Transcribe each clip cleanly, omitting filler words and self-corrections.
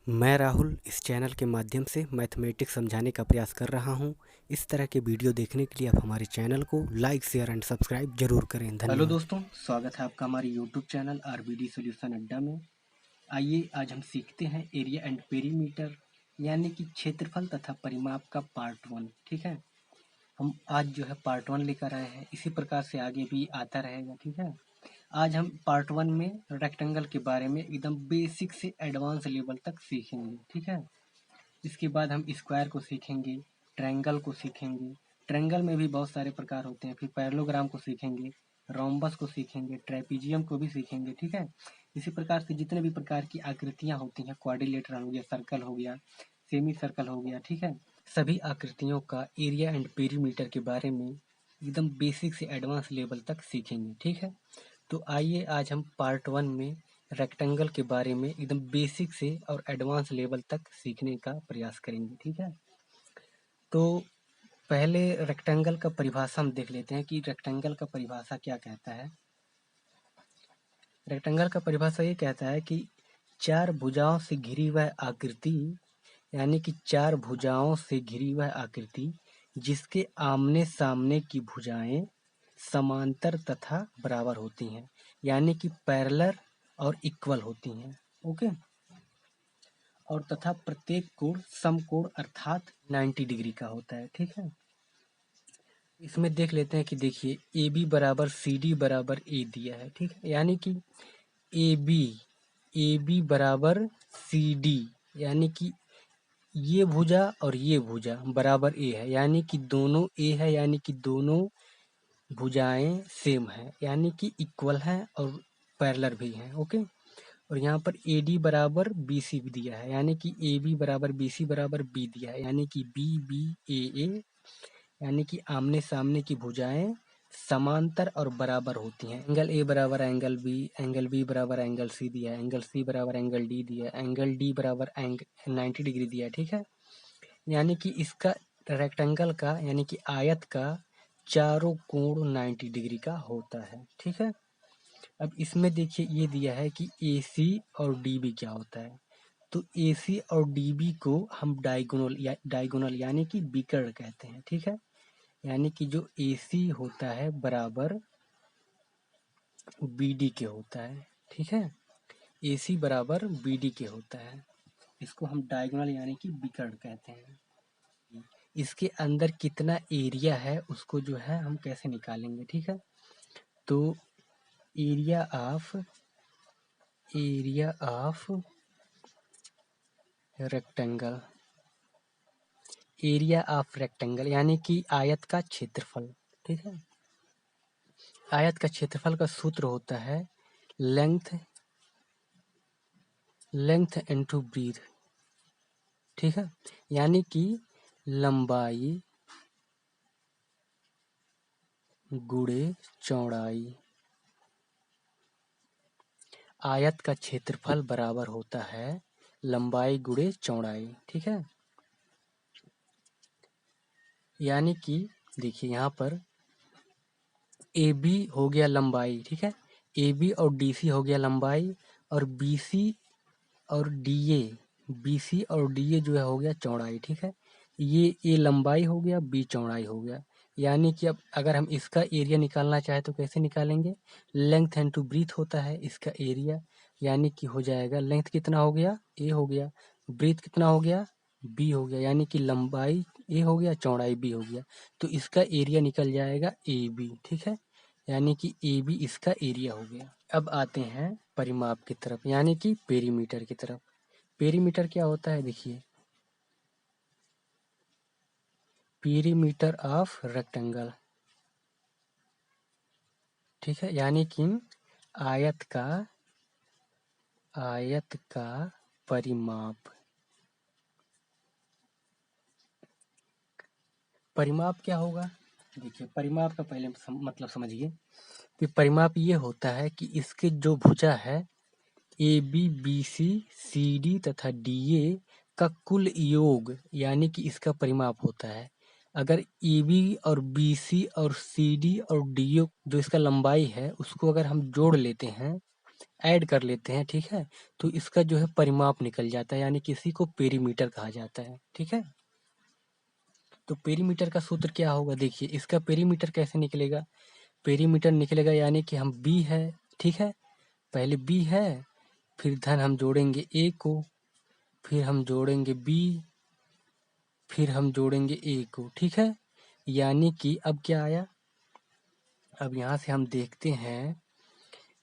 मैं राहुल इस चैनल के माध्यम से मैथमेटिक्स समझाने का प्रयास कर रहा हूं। इस तरह के वीडियो देखने के लिए आप हमारे चैनल को लाइक, शेयर एंड सब्सक्राइब जरूर करें। हेलो धन्यवाद। दोस्तों, स्वागत है आपका हमारे यूट्यूब चैनल आरबीडी सॉल्यूशन अड्डा में। आइए आज हम सीखते हैं एरिया एंड पेरीमीटर यानी कि क्षेत्रफल तथा परिमाप का पार्ट 1। ठीक है, हम आज जो है पार्ट 1 लेकर आए हैं, इसी प्रकार से आगे भी आता रहेगा। ठीक है, आज हम पार्ट 1 में रेक्टेंगल के बारे में एकदम बेसिक से एडवांस लेवल तक सीखेंगे। ठीक है, इसके बाद हम स्क्वायर को सीखेंगे, ट्रायंगल को सीखेंगे। ट्रायंगल में भी बहुत सारे प्रकार होते हैं। फिर पैरेललोग्राम को सीखेंगे, रोम्बस को सीखेंगे, ट्रेपीजियम को भी सीखेंगे। ठीक है, इसी प्रकार से जितने भी प्रकार की आकृतियां होती हैं, क्वाड्रिलेटरल हो गया, सर्कल हो गया, सेमी सर्कल हो गया। ठीक है, सभी आकृतियों का एरिया एंड पेरीमीटर के बारे में एकदम बेसिक से एडवांस लेवल तक सीखेंगे। ठीक है, तो आइए आज हम पार्ट 1 में रेक्टेंगल के बारे में एकदम बेसिक से और एडवांस लेवल तक सीखने का प्रयास करेंगे। ठीक है, तो पहले रेक्टेंगल का परिभाषा हम देख लेते हैं कि रेक्टेंगल का परिभाषा क्या कहता है। रेक्टेंगल का परिभाषा ये कहता है कि चार भुजाओं से घिरी वह आकृति, यानी कि चार भुजाओं से घिरी वह आकृति जिसके आमने सामने की भुजाएं समांतर तथा बराबर होती हैं, यानी कि पैरेलल और इक्वल होती हैं। ओके, और तथा प्रत्येक कोण समकोण अर्थात 90 डिग्री का होता है। ठीक है, इसमें देख लेते हैं कि देखिए ए बी बराबर सी डी बराबर ए दिया है। ठीक है, यानी कि ए बी बराबर सी डी, यानी कि ये भुजा और ये भुजा बराबर ए है, यानी कि दोनों ए है, यानी कि दोनों भुजाएं सेम है, यानी कि इक्वल है और पैरेलल भी हैं। ओके, और यहाँ पर ए डी बराबर बी सी भी दिया है, यानी कि ए बी बराबर बी सी बराबर बी दिया है, यानी कि बी बी ए, यानी कि आमने सामने की भुजाएं समांतर और बराबर होती हैं। एंगल ए बराबर एंगल बी बराबर एंगल सी दिया है, एंगल सी बराबर एंगल डी दिया है, एंगल डी बराबर 90 डिग्री दिया है। ठीक है, यानी कि इसका रेक्टेंगल का यानी कि आयत का चारों कोण 90 डिग्री का होता है। ठीक है, अब इसमें देखिए ये दिया है कि ए सी और डी बी क्या होता है। तो ए सी और डी बी को हम डायगोनल यानी कि विकर्ण कहते हैं। ठीक है, यानी कि जो ए सी होता है बराबर बी डी के होता है। ठीक है, ए सी बराबर बी डी के होता है, इसको हम डायगोनल यानी कि विकर्ण कहते हैं। इसके अंदर कितना एरिया है उसको जो है हम कैसे निकालेंगे। ठीक है, तो area of rectangle, area of rectangle यानी कि आयत का क्षेत्रफल। ठीक है, आयत का क्षेत्रफल का सूत्र होता है लेंथ इनटू ब्रीथ। ठीक है, यानी कि लंबाई गुणे चौड़ाई। आयत का क्षेत्रफल बराबर होता है लंबाई गुणे चौड़ाई। ठीक है, यानी कि देखिए यहाँ पर ए बी हो गया लंबाई। ठीक है, ए बी और डी सी हो गया लंबाई, और बी सी और डी ए जो है हो गया चौड़ाई। ठीक है, ये ए लंबाई हो गया, बी चौड़ाई हो गया, यानी कि अब अगर हम इसका एरिया निकालना चाहे तो कैसे निकालेंगे। लेंथ इनटू ब्रीथ होता है इसका एरिया, यानी कि हो जाएगा लेंथ कितना हो गया ए हो गया, ब्रीथ कितना हो गया बी हो गया, यानी कि लंबाई ए हो गया, चौड़ाई बी हो गया, तो इसका एरिया निकल जाएगा ए बी। ठीक है, यानी कि ए बी इसका एरिया हो गया। अब आते हैं परिमाप की तरफ, यानी कि पेरीमीटर की तरफ। पेरीमीटर क्या होता है, देखिए पेरीमीटर ऑफ रेक्टेंगल। ठीक है, यानी कि आयत का परिमाप। परिमाप क्या होगा, देखिए परिमाप का पहले मतलब समझिए कि परिमाप ये होता है कि इसके जो भुजा है A B B C C D तथा डी ए का कुल योग, यानी कि इसका परिमाप होता है। अगर ए बी और बी सी और सी डी और डी ए जो इसका लंबाई है उसको अगर हम जोड़ लेते हैं, ऐड कर लेते हैं, ठीक है, तो इसका जो है परिमाप निकल जाता है, यानी किसी को पेरीमीटर कहा जाता है, ठीक है। तो पेरीमीटर का सूत्र क्या होगा, देखिए इसका पेरीमीटर कैसे निकलेगा। पेरीमीटर निकलेगा यानी कि हम बी है, ठीक है, पहले बी है, फिर धन हम जोड़ेंगे ए को, फिर हम जोड़ेंगे बी, फिर हम जोड़ेंगे ए को, ठीक है। यानी कि अब क्या आया, अब यहाँ से हम देखते हैं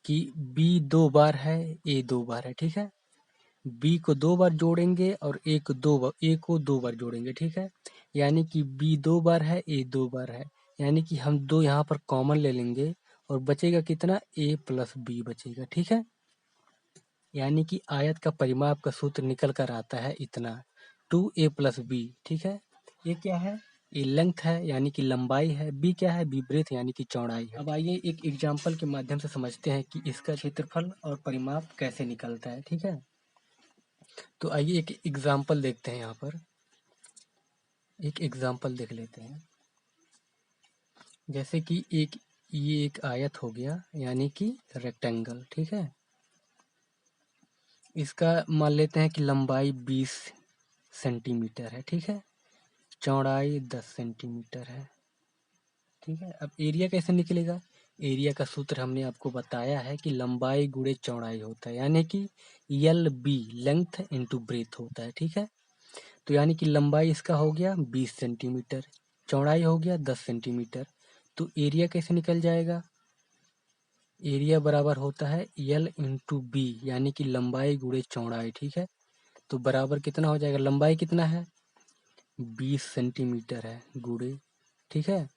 कि बी 2 बार है, ए 2 बार है, ठीक है। बी को 2 बार जोड़ेंगे और ए को 2 बार जोड़ेंगे, ठीक है। यानी कि बी 2 बार है, ए 2 बार है, यानी कि हम 2 यहाँ पर कॉमन ले लेंगे और बचेगा कितना, ए प्लस बी बचेगा, ठीक है। यानी कि आयत का परिमाप का सूत्र निकल कर आता है इतना, 2a प्लस बी, ठीक है। ये क्या है, ये लेंथ है यानी कि लंबाई है, बी क्या है, बी ब्रेथ यानी कि चौड़ाई है। अब आइए एक एग्जाम्पल के माध्यम से समझते हैं कि इसका क्षेत्रफल और परिमाप कैसे निकलता है, ठीक है। तो आइए एक एग्जाम्पल देखते हैं, यहाँ पर एक एग्जाम्पल देख लेते हैं। जैसे कि ये एक आयत हो गया यानी कि रेक्टेंगल, ठीक है। इसका मान लेते हैं कि लंबाई 20 सेंटीमीटर है, ठीक है, चौड़ाई 10 सेंटीमीटर है, ठीक है। अब एरिया कैसे निकलेगा, एरिया का सूत्र हमने आपको बताया है कि लंबाई गुणे चौड़ाई होता है, यानी कि L B length into breadth होता है, ठीक है। तो यानी कि लंबाई इसका हो गया 20 सेंटीमीटर, चौड़ाई हो गया 10 सेंटीमीटर, तो एरिया कैसे निकल जाएगा, एरिया बराबर होता है एल इंटू बी, यानी कि लंबाई गुणे चौड़ाई, ठीक है। तो बराबर कितना हो जाएगा, लंबाई कितना है 20 सेंटीमीटर है गुणे, ठीक है,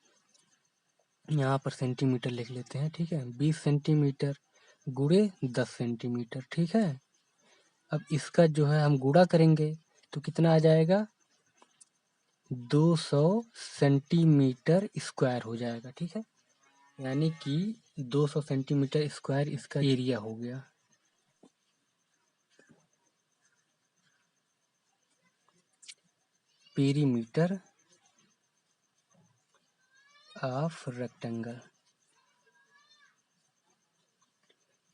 यहाँ पर सेंटीमीटर लिख लेते हैं, ठीक है, 20 सेंटीमीटर गुणे 10 सेंटीमीटर, ठीक है। अब इसका जो है हम गुणा करेंगे तो कितना आ जाएगा, 200 सेंटीमीटर स्क्वायर हो जाएगा, ठीक है। यानी कि 200 सेंटीमीटर स्क्वायर इसका एरिया हो गया। पेरीमीटर ऑफ रेक्टेंगल,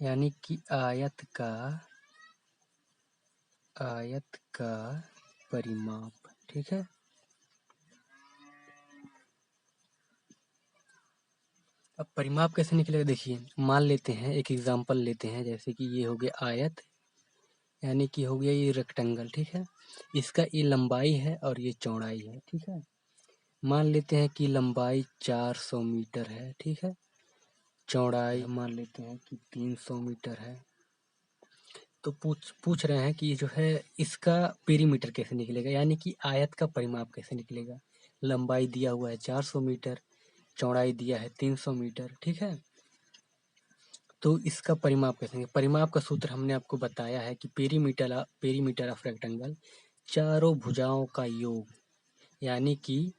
यानी कि आयत का परिमाप, ठीक है। अब परिमाप कैसे निकलेगा, देखिए मान लेते हैं एक एग्जांपल लेते हैं, जैसे कि ये हो गया आयत, यानी कि हो गया ये रेक्टेंगल, ठीक है। इसका ये लंबाई है और ये चौड़ाई है, ठीक है। मान लेते हैं कि लंबाई 400 मीटर है, ठीक है, चौड़ाई मान लेते हैं कि 300 मीटर है। तो पूछ रहे हैं कि ये जो है इसका पेरीमीटर कैसे निकलेगा, यानी कि आयत का परिमाप कैसे निकलेगा। लंबाई दिया हुआ है 400 मीटर, चौड़ाई दिया है 300 मीटर, ठीक है। तो इसका परिमाप कैसे निकलेगा, परिमाप का सूत्र हमने आपको बताया है कि पेरीमीटर ऑफ रेक्टेंगल चारों भुजाओं का योग, यानी कि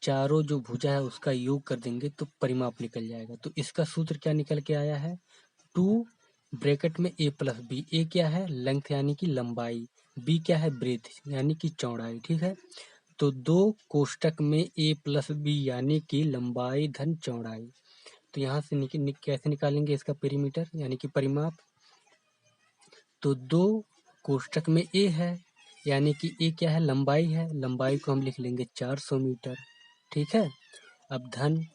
चारों जो भुजा है उसका योग कर देंगे तो परिमाप निकल जाएगा। तो इसका सूत्र क्या निकल के आया है, 2 ब्रैकेट में ए प्लस बी, ए क्या है लेंथ यानी कि लंबाई, बी क्या है ब्रेथ यानी कि चौड़ाई, ठीक है। तो 2 कोष्टक में ए प्लस बी यानी कि लंबाई धन चौड़ाई, तो यहाँ से कैसे निकालेंगे इसका पेरीमीटर यानी कि परिमाप। तो 2 कोष्टक में ए है, यानी कि ए क्या है लंबाई है, लंबाई को हम लिख लेंगे 400 मीटर, ठीक है। अब धन,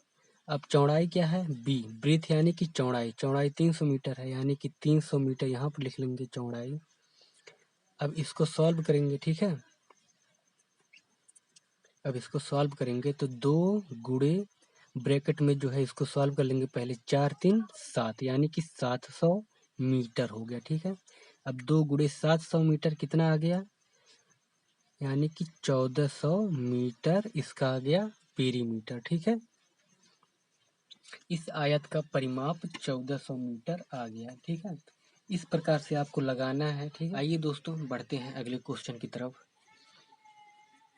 अब चौड़ाई क्या है बी, ब्रीथ यानी कि चौड़ाई, चौड़ाई 300 मीटर है, यानी कि 300 मीटर यहाँ पर लिख लेंगे चौड़ाई। अब इसको सॉल्व करेंगे, ठीक है। अब इसको सॉल्व करेंगे तो 2 गुणे ब्रैकेट में जो है इसको सॉल्व कर लेंगे, पहले 4 3 7 यानी कि 700 मीटर हो गया, ठीक है। अब 2 गुणे 700 मीटर कितना आ गया, यानी कि 1400 मीटर इसका आ गया पेरीमीटर, ठीक है। इस आयत का परिमाप 1400 मीटर आ गया, ठीक है। इस प्रकार से आपको लगाना है, ठीक है। आइए दोस्तों बढ़ते हैं अगले क्वेश्चन की तरफ।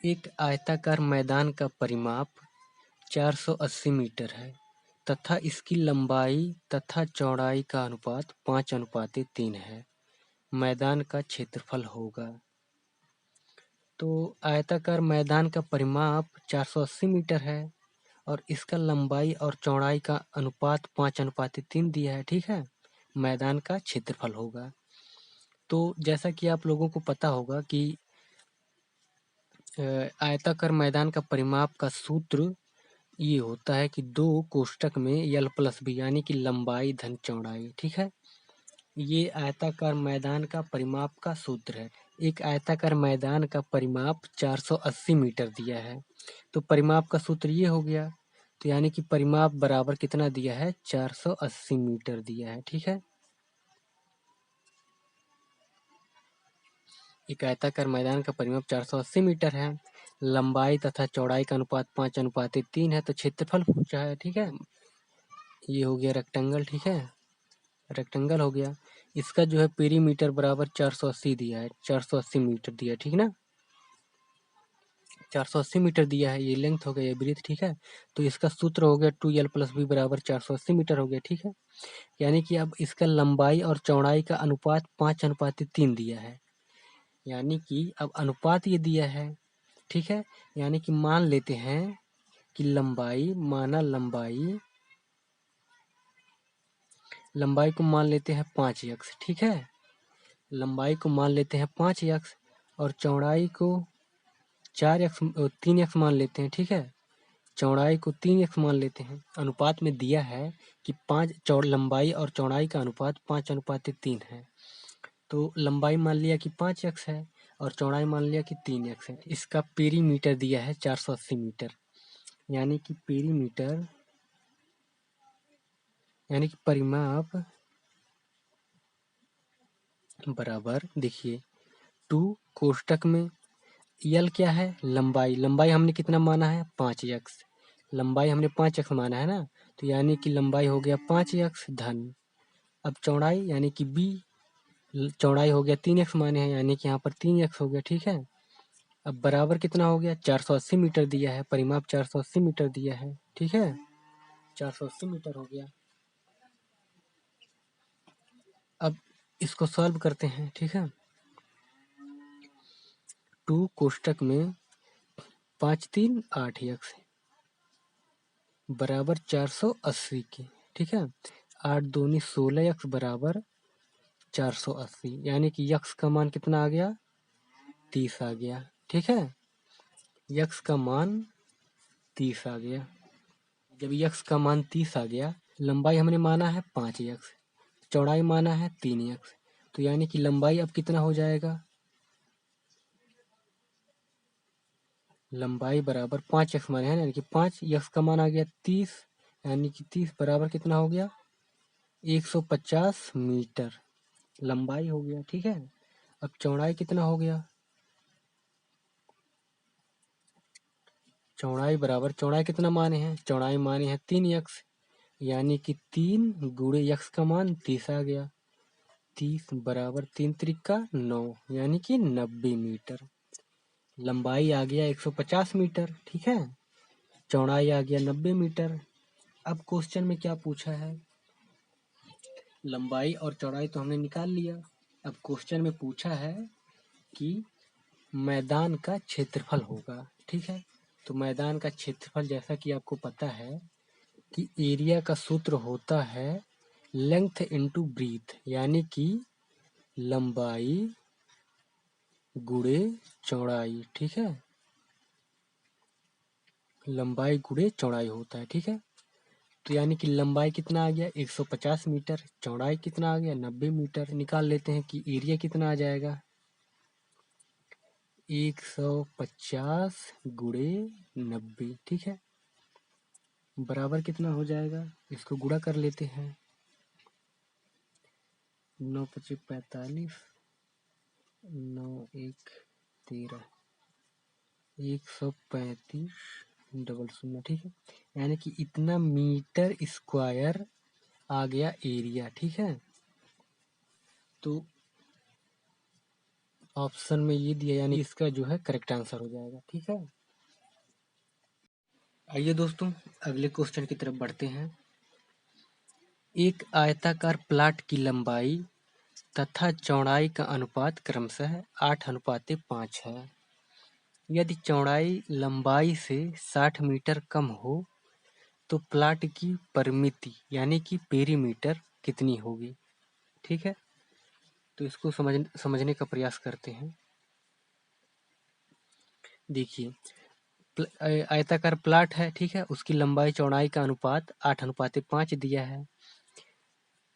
एक आयताकार मैदान का परिमाप 480 मीटर है तथा इसकी लंबाई तथा चौड़ाई का अनुपात 5:3 है। मैदान का क्षेत्रफल होगा। तो आयताकार मैदान का परिमाप 480 मीटर है और इसका लंबाई और चौड़ाई का अनुपात 5:3 दिया है, ठीक है। मैदान का क्षेत्रफल होगा। तो जैसा कि आप लोगों को पता होगा कि आयताकार मैदान का परिमाप का सूत्र ये होता है कि 2 कोष्ठक में यल प्लस बी यानी कि लंबाई धन चौड़ाई, ठीक है। ये आयताकार मैदान का परिमाप का सूत्र है। एक आयताकार मैदान का परिमाप 480 मीटर दिया है, तो परिमाप का सूत्र ये हो गया। तो यानी कि परिमाप बराबर कितना दिया है, 480 मीटर दिया है, ठीक है। एक आयताकार मैदान का परिमाप 480 मीटर है, लंबाई तथा चौड़ाई का अनुपात 5:3 है, तो क्षेत्रफल पूछा है, ठीक है। ये हो गया रेक्टेंगल, ठीक है, रेक्टेंगल हो गया। इसका जो है पेरीमीटर बराबर 480 दिया है, 480 मीटर दिया है, ठीक ना। 480 मीटर दिया है, ये लेंथ हो गया, ये ब्रीथ, ठीक है। तो इसका सूत्र हो गया 2l प्लस बी बराबर 480 मीटर हो गया, ठीक है। यानी कि अब इसका लंबाई और चौड़ाई का अनुपात 5:3 दिया है, यानी कि अब अनुपात ये दिया है, ठीक है। यानी कि मान लेते हैं कि लंबाई लंबाई को मान लेते हैं 5x, ठीक है। लंबाई को मान लेते हैं 5x और चौड़ाई को 3x मान लेते हैं, ठीक है। चौड़ाई को 3x मान लेते हैं। अनुपात में दिया है कि लंबाई और चौड़ाई का अनुपात 5:3 है। तो लंबाई मान लिया कि 5x है और चौड़ाई मान लिया कि 3x है। इसका पेरीमीटर दिया है 480 मीटर, यानी कि परिमाप बराबर, देखिए 2 कोष्ठक में यल क्या है, लंबाई हमने कितना माना है, 5x। लंबाई हमने 5x माना है ना, तो यानी कि लंबाई हो गया 5x धन, अब चौड़ाई यानी कि b, चौड़ाई हो गया 3x माने हैं, यानी कि यहाँ पर 3x हो गया, ठीक है। अब बराबर कितना हो गया, 480 मीटर दिया है, परिमाप 480 मीटर दिया है, ठीक है। 480 मीटर हो गया। अब इसको सॉल्व करते हैं, ठीक है। 2 कोष्ठक में 5×3 8x बराबर 480 के, ठीक है। 8×2 16x बराबर 480, यानी कि यक्स का मान कितना आ गया, 30 आ गया, ठीक है। यक्स का मान 30 आ गया। जब यक्स का मान 30 आ गया, लंबाई हमने माना है 5x, चौड़ाई माना है 3x, तो यानी कि लंबाई अब कितना हो जाएगा, लंबाई बराबर 5x माने है, यानी कि 5, यक्स का मान आ गया 30, यानी कि 30 बराबर कितना हो गया, 150 मीटर लंबाई हो गया, ठीक है। अब चौड़ाई कितना हो गया, चौड़ाई कितना माने हैं, चौड़ाई माने हैं 3x, यानी कि 3 गुणे यक्स का मान 30 आ गया। 30 बराबर 3×3 = 9, यानी कि 90 मीटर। लंबाई आ गया 150 मीटर, ठीक है। चौड़ाई आ गया 90 मीटर। अब क्वेश्चन में क्या पूछा है, लंबाई और चौड़ाई तो हमने निकाल लिया। अब क्वेश्चन में पूछा है कि मैदान का क्षेत्रफल होगा, ठीक है। तो मैदान का क्षेत्रफल जैसा कि आपको पता है कि एरिया का सूत्र होता है लेंथ इनटू ब्रीथ, यानी कि लंबाई गुणे चौड़ाई, ठीक है। लंबाई गुणे चौड़ाई होता है, ठीक है। तो यानी कि लंबाई कितना आ गया, 150 मीटर, चौड़ाई कितना आ गया, 90 मीटर। निकाल लेते हैं कि एरिया कितना आ जाएगा, 150 गुणे 90, ठीक है, बराबर कितना हो जाएगा, इसको गुणा कर लेते हैं। 9×5 = 45, 9×1 = 13, 135 डबल 0, ठीक है। यानी कि इतना मीटर स्क्वायर आ गया एरिया, ठीक है। तो ऑप्शन में ये दिया, यानी इसका जो है करेक्ट आंसर हो जाएगा, ठीक है। आइए दोस्तों अगले क्वेश्चन की तरफ बढ़ते हैं। एक आयताकार प्लाट की लंबाई तथा चौड़ाई का अनुपात क्रमशः 8:5 है। यदि चौड़ाई लंबाई से 60 मीटर कम हो तो प्लाट की परिमिति यानी कि पेरीमीटर कितनी होगी। ठीक है, तो इसको समझने का प्रयास करते हैं। देखिए, आयताकार प्लाट है, ठीक है, उसकी लंबाई चौड़ाई का अनुपात 8:5 दिया है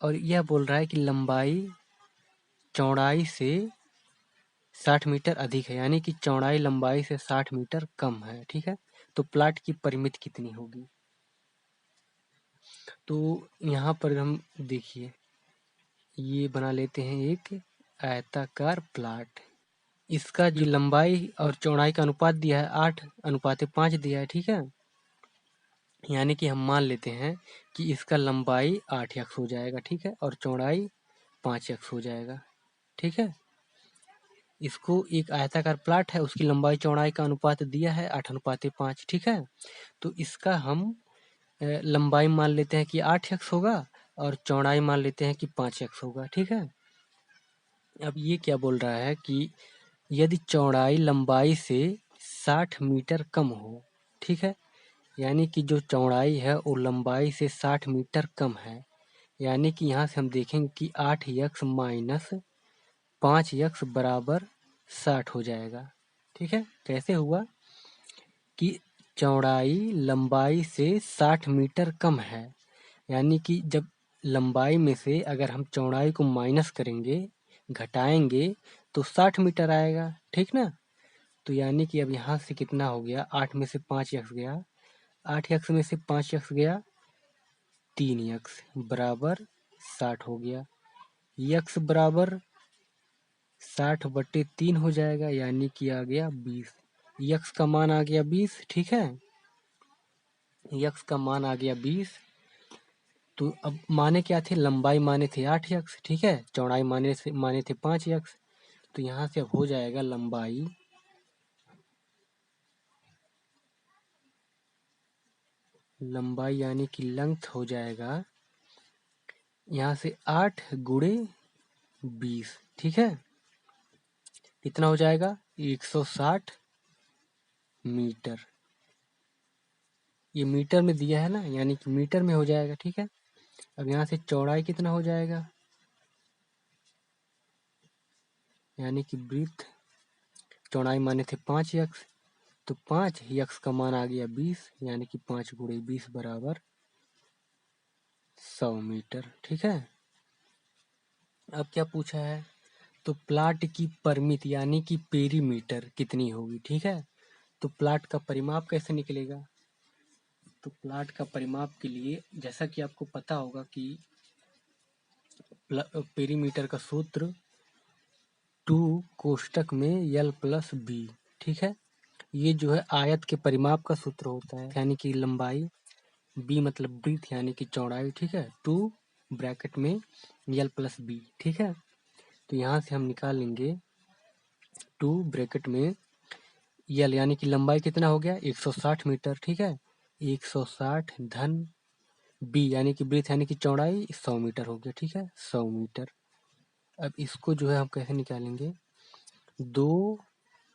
और यह बोल रहा है कि लंबाई चौड़ाई से 60 मीटर अधिक है, यानी कि चौड़ाई लंबाई से 60 मीटर कम है, ठीक है। तो प्लाट की परिमिति कितनी होगी? तो यहाँ पर हम देखिए, ये बना लेते हैं एक आयताकार प्लाट। इसका जो लंबाई और चौड़ाई का अनुपात दिया है 8:5 दिया है, ठीक है। यानी कि हम मान लेते हैं कि इसका लंबाई 8x हो जाएगा, ठीक है, और चौड़ाई 5x हो जाएगा, ठीक है। इसको एक आयताकार प्लाट है, उसकी लंबाई चौड़ाई का अनुपात दिया है 8:5, ठीक है। तो इसका हम लंबाई मान लेते हैं कि 8x होगा और चौड़ाई मान लेते हैं कि 5x होगा, ठीक है। अब ये क्या बोल रहा है कि यदि चौड़ाई लंबाई से 60 मीटर कम हो, ठीक है, यानी कि जो चौड़ाई है वो लंबाई से 60 मीटर कम है, यानी कि यहाँ से हम देखेंगे कि 8x माइनस 5x बराबर 60 हो जाएगा, ठीक है। कैसे हुआ कि चौड़ाई लंबाई से 60 मीटर कम है, यानी कि जब लंबाई में से अगर हम चौड़ाई को माइनस करेंगे, घटाएंगे, तो 60 मीटर आएगा, ठीक ना। तो यानी कि अब यहाँ से कितना हो गया, 8 में से 5x गया, 8x में से 5x गया 3x बराबर 60 हो गया। x बराबर 60/3 हो जाएगा, यानी कि आ गया 20। x का मान आ गया 20, ठीक है। x का मान आ गया 20। तो अब माने क्या थे, लंबाई माने थे 8x, ठीक है, चौड़ाई माने थे 5x। तो यहाँ से अब हो जाएगा लंबाई यानी कि लेंथ हो जाएगा यहाँ से 8 गुणे 20, ठीक है। कितना हो जाएगा, 160 मीटर। ये मीटर में दिया है ना, यानी कि मीटर में हो जाएगा, ठीक है। अब यहाँ से चौड़ाई कितना हो जाएगा, यानी कि वृत्त चौड़ाई माने थे 5x, तो 5x का मान आ गया 20, यानी कि 5 गुणे 20 बराबर 100 मीटर, ठीक है। अब क्या पूछा है, तो प्लाट की परिमिति यानी कि पेरीमीटर कितनी होगी, ठीक है। तो प्लाट का परिमाप कैसे निकलेगा? तो प्लाट का परिमाप के लिए जैसा कि आपको पता होगा कि पेरीमीटर का सूत्र 2 कोष्टक में l प्लस बी, ठीक है। ये जो है आयत के परिमाप का सूत्र होता है, यानी कि लंबाई, बी मतलब ब्रीथ यानी कि चौड़ाई, ठीक है, 2 ब्रैकेट में l प्लस बी, ठीक है। तो यहाँ से हम निकाल लेंगे 2 ब्रैकेट में l यानी कि लंबाई कितना हो गया 160 मीटर, ठीक है। 160 धन बी यानी कि ब्रीथ यानी कि चौड़ाई 100 मीटर हो गया, ठीक है, 100 मीटर। अब इसको जो है हम कैसे निकालेंगे, 2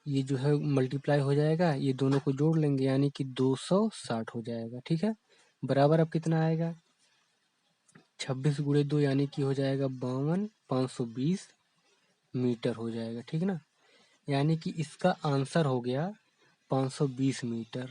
ये जो है मल्टीप्लाई हो जाएगा, ये दोनों को जोड़ लेंगे यानी कि 260 हो जाएगा, ठीक है। बराबर अब कितना आएगा, 26 गुणे 2 यानी कि हो जाएगा 52, 520 मीटर हो जाएगा, ठीक ना। यानी कि इसका आंसर हो गया 520 मीटर,